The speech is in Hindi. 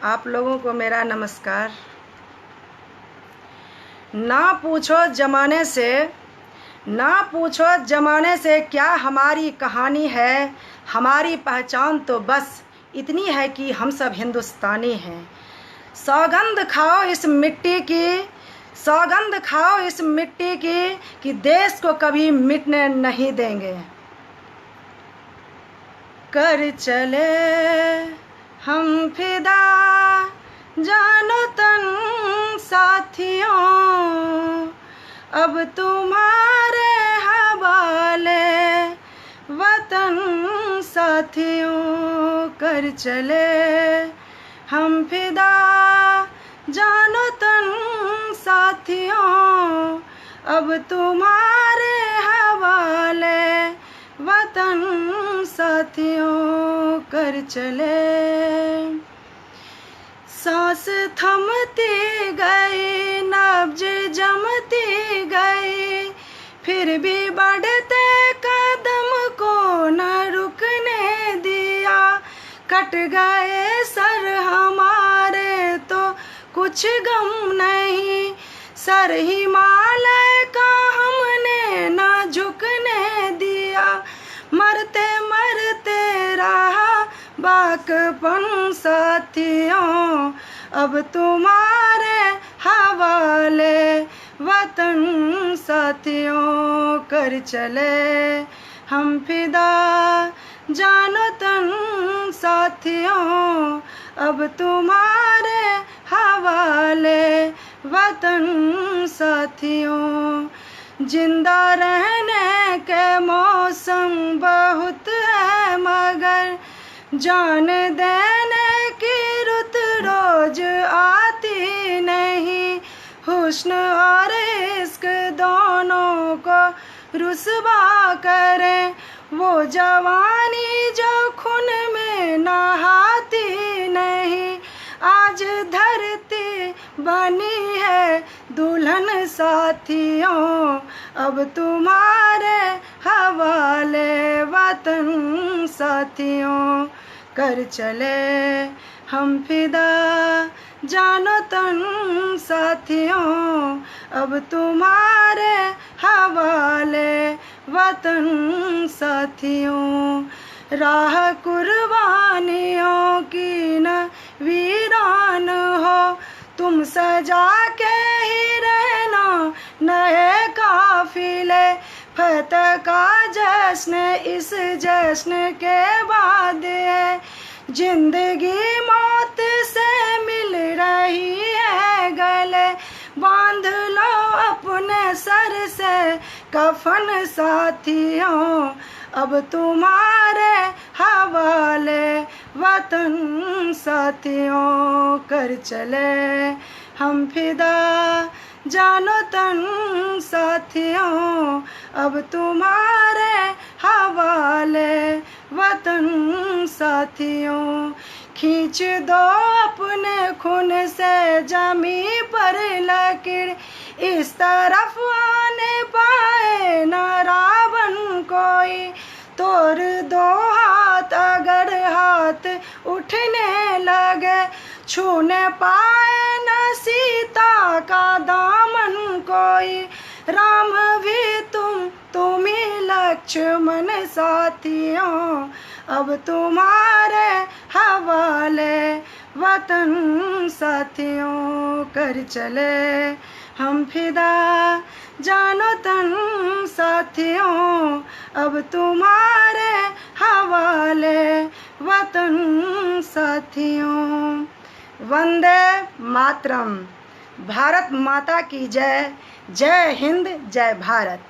आप लोगों को मेरा नमस्कार। ना पूछो ज़माने से क्या हमारी कहानी है। हमारी पहचान तो बस इतनी है कि हम सब हिंदुस्तानी हैं। सौगंध खाओ इस मिट्टी की कि देश को कभी मिटने नहीं देंगे। कर चले हम फिदा जानो तन साथियों, अब तुम्हारे हवाले वतन साथियों। कर चले हम फिदा जानो तन साथियों, अब तुम्हारे हवाले वतन साथियों। कर चले सांस थमती गई, नब्ज जमती गई, फिर भी बढ़ते कदम को न रुकने दिया। कट गए सर हमारे तो कुछ गम नहीं, सर हिमालय का हमने न झुकने दिया। मरते मरते रहा बाकपन साथियों, अब तुम्हारे हवाले वतन साथियों। कर चले हम फिदा जानो तन साथियों, अब तुम्हारे हवाले वतन साथियों। जिंदा रहने के मौसम बहुत है मगर जान देने की रुत रोज आती नहीं। हुस्न और इश्क दोनों को रुसवा करे वो जवानी जो खून में नहाती नहीं। आज धरती बनी है दुल्हन साथियों, अब तुम्हारे हवाले वतन साथियों। कर चले हम फिदा जानो तन साथियों, अब तुम्हारे हवाले वतन साथियों। राह कुर्बानियों की न वीरान हो, तुम सजा के ही रहना नए काफिले। फतह का जश्न इस जश्न के बाद है, जिंदगी मौत से मिल रही है गले। बांध लो अपने सर से कफन साथियों, अब तुम्हारे हवाले वतन साथियों। कर चले हम फिदा जानो तन साथियों, अब तुम्हारे हवाले वतन साथियों। खींच दो अपने खून से जमी पर लकीर, इस तरफ आने पाए न रावण कोई। तोड़ दो हाथ अगर हाथ उठने लगे, छूने पाए न सीता का दामन कोई। राम भी तुम्ही लक्ष्मण साथियों, अब तुम्हारे हवाले वतन साथियों। कर चले हम फिदा जानो तन साथियों, अब तुम्हारे हवाले वतन साथियों। वंदे मातरम। भारत माता की जय। जय हिंद, जय भारत।